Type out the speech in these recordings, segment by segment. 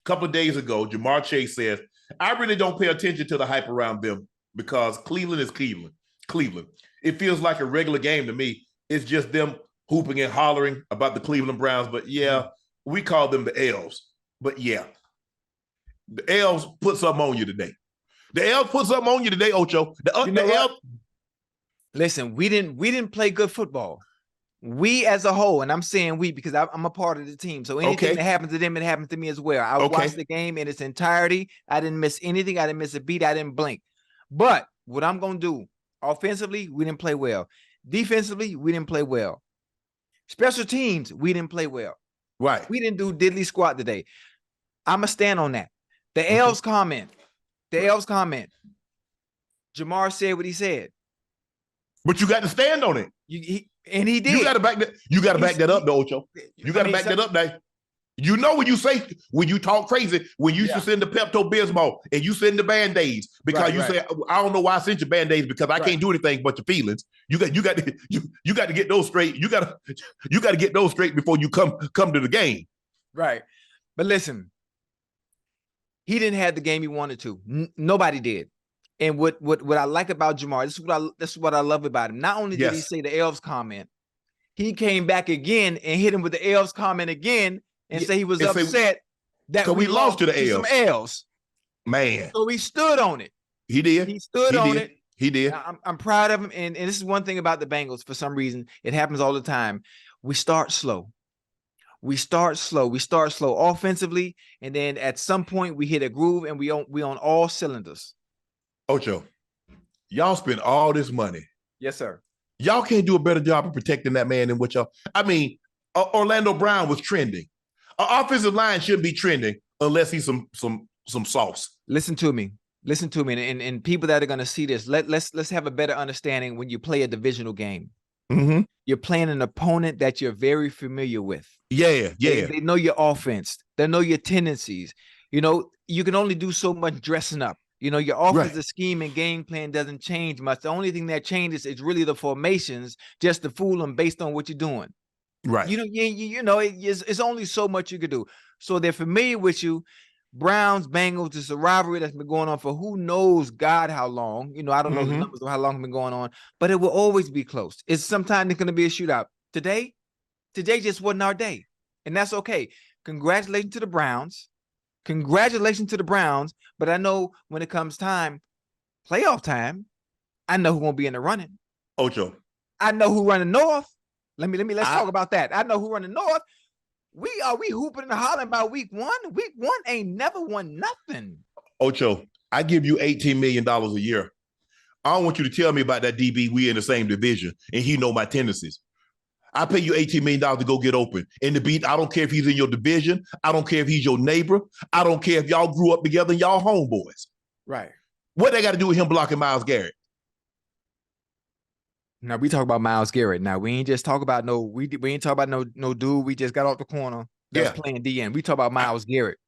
couple of days ago, Jamar Chase says, I really don't pay attention to the hype around them because Cleveland is Cleveland. Cleveland. It feels like a regular game to me. It's just them hooping and hollering about the Cleveland Browns. But yeah, we call them the Elves. But yeah, the Elves put something on you today. The Elves put something on you today, Ocho. The Elves. Listen, we didn't play good football. We as a whole, and I'm saying we because I'm a part of the team. So anything that happens to them, it happens to me as well. I watched the game in its entirety. I didn't miss anything. I didn't miss a beat. I didn't blink. But what I'm going to do, offensively, we didn't play well. Defensively, we didn't play well. Special teams, we didn't play well. Right. We didn't do diddly squat today. I'm going to stand on that. The Elves comment. The Elves comment. Jamar said what he said. But you got to stand on it. And he did. You got to back that. You got to back that up, though, Ocho. You got to back that up, now. You know when you talk crazy, when you used to send the Pepto-Bismol and you send the Band-Aids because you say, I don't know why I sent you Band-Aids because I can't do anything but your feelings. You got to get those straight. You got to get those straight before you come to the game. Right. But listen, he didn't have the game he wanted to. Nobody did. And what I like about Jamar, this is what I love about him. Not only did he say the Elves comment, he came back again and hit him with the Elves comment again and say he was upset that we lost to the Elves. Some Elves. Man. So he stood on it. He did. He stood on it. He did. I'm proud of him. And this is one thing about the Bengals. For some reason, it happens all the time. We start slow. We start slow offensively, and then at some point we hit a groove and we on all cylinders. Ocho, y'all spend all this money. Yes, sir. Y'all can't do a better job of protecting that man than what y'all. I mean, Orlando Brown was trending. Our offensive line shouldn't be trending unless he's some sauce. Listen to me, and people that are going to see this. Let's have a better understanding when you play a divisional game. Mm-hmm. You're playing an opponent that you're very familiar with. Yeah. They know your offense. They know your tendencies. You know, you can only do so much dressing up. You know, your offensive scheme and game plan doesn't change much. The only thing that changes is really the formations, just to fool them based on what you're doing. Right. You know, it's only so much you could do. So they're familiar with you. Browns, Bengals, it's a rivalry that's been going on for who knows God how long. You know, I don't know the numbers of how long it's been going on, but it will always be close. It's sometimes it's going to be a shootout. Today just wasn't our day, and that's okay. Congratulations to the Browns. But I know when it comes playoff time, I know who's gonna be in the running. Ocho. I know who running north. Let's talk about that. I know who running north. We hooping and hollering about week one. Week one ain't never won nothing. Ocho, I give you $18 million a year. I don't want you to tell me about that DB. We in the same division and he know my tendencies. I pay you $18 million to go get open. And to beat, I don't care if he's in your division. I don't care if he's your neighbor. I don't care if y'all grew up together and y'all homeboys. Right. What they got to do with him blocking Myles Garrett? Now we talk about Myles Garrett. Now we ain't just talk about we ain't talk about no dude we just got off the corner that's playing DN. We talk about Myles Garrett.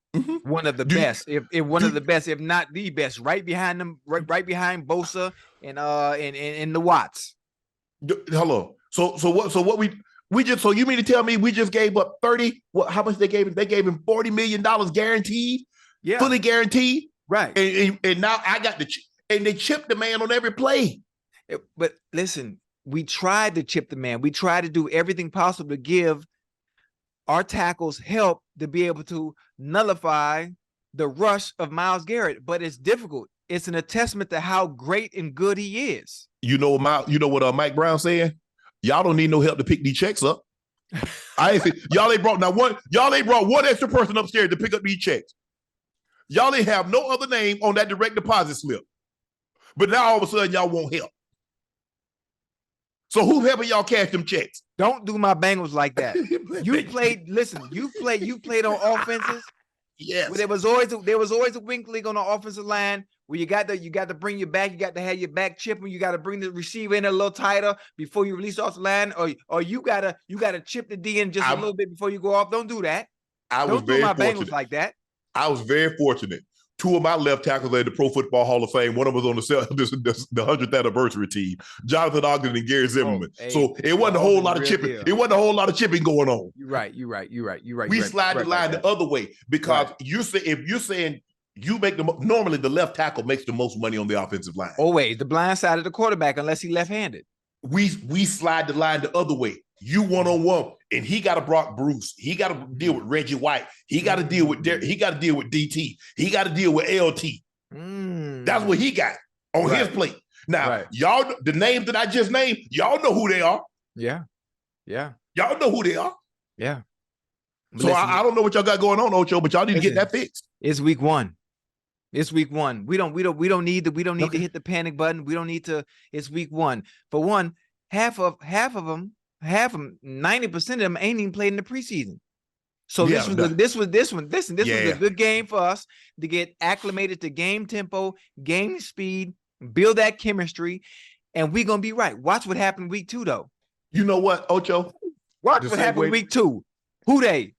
One of the best, if one of the best, if not the best, right behind them, right behind Bosa and the Watts. Hello. So what we just, so you mean to tell me we just gave up 30? How much they gave him? They gave him $40 million guaranteed, fully guaranteed, right? And now I got and they chipped the man on every play. But listen, we tried to chip the man. We tried to do everything possible to give our tackles help to be able to nullify the rush of Myles Garrett, but it's difficult. It's an testament to how great and good he is. You know what Mike Brown saying? Y'all don't need no help to pick these checks up. I ain't see y'all ain't brought one extra person upstairs to pick up these checks. Y'all ain't have no other name on that direct deposit slip. But now all of a sudden y'all want help. So who helping y'all cash them checks? Don't do my Bengals like that. You played on offenses. Yes. There was always a wink league on the offensive line where you got to bring your back, you got to have your back chipping, you got to bring the receiver in a little tighter before you release off the line, or you gotta chip the D in just a little bit before you go off. Don't do that. Don't do my Bengals like that. I was very fortunate Two of my left tackles are in the Pro Football Hall of Fame. One of them was on the 100th anniversary team, Jonathan Ogden and Gary Zimmerman. So it wasn't a whole lot of chipping. It wasn't a whole lot of chipping going on. You're right. We slide the line the other way because if you're saying you make normally the left tackle makes the most money on the offensive line. Always the blind side of the quarterback unless he left-handed. We slide the line the other way. You one-on-one, and he got to block Bruce. He got to deal with Reggie White. He got to deal with he got to deal with DT. He got to deal with LT. That's what he got on his plate. Now, y'all, the names that I just named, y'all know who they are. Yeah. Y'all know who they are. Yeah. So I don't know what y'all got going on, Ocho, but y'all need to get that fixed. It's week one. We don't need to hit the panic button. We don't need to. It's week one. For one, half of them, 90% of them ain't even played in the preseason. So this was a good game for us to get acclimated to game tempo, game speed, build that chemistry, and we're gonna be right. Watch what happened week 2, though. You know what, Ocho? Watch what happened week 2. Who they?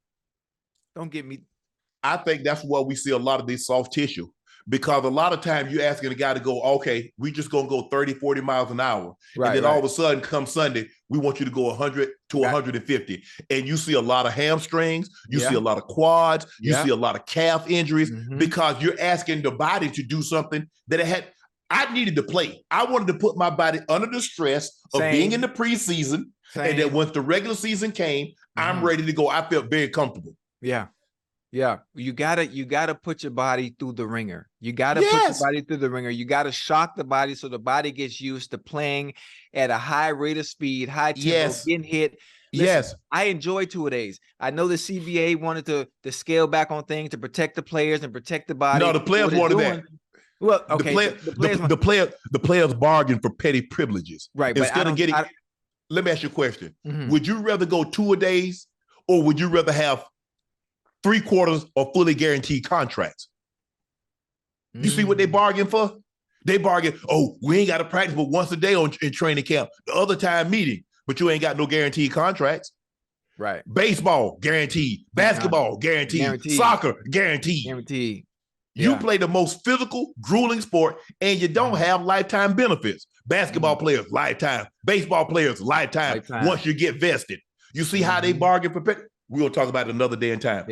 Don't get me. I think that's why we see a lot of this soft tissue. Because a lot of times you're asking a guy to go, okay, we just going to go 30, 40 miles an hour. And then all of a sudden, come Sunday, we want you to go 100 to 150. And you see a lot of hamstrings. You see a lot of quads. You see a lot of calf injuries because you're asking the body to do something that I needed to play. I wanted to put my body under the stress of being in the preseason. And then once the regular season came, I'm ready to go. I felt very comfortable. Yeah, you gotta put your body through the ringer. You gotta put your body through the ringer. You gotta shock the body so the body gets used to playing at a high rate of speed, high tempo, getting hit. Listen, I enjoy 2-a-days. I know the CBA wanted to scale back on things to protect the players and protect the body. No, the players wanted that. Well, okay, the players bargain for petty privileges. Right, instead of getting. Let me ask you a question: would you rather go 2-a-days, or would you rather have 3/4 of fully guaranteed contracts? You see what they bargain for? They bargain, we ain't got to practice but once a day in training camp. The other time meeting, but you ain't got no guaranteed contracts. Right. Baseball, guaranteed. Basketball, guaranteed. Soccer, guaranteed. You play the most physical, grueling sport, and you don't have lifetime benefits. Basketball players, lifetime. Baseball players, lifetime. Once you get vested. You see how they bargain for We're going to talk about it another day and time.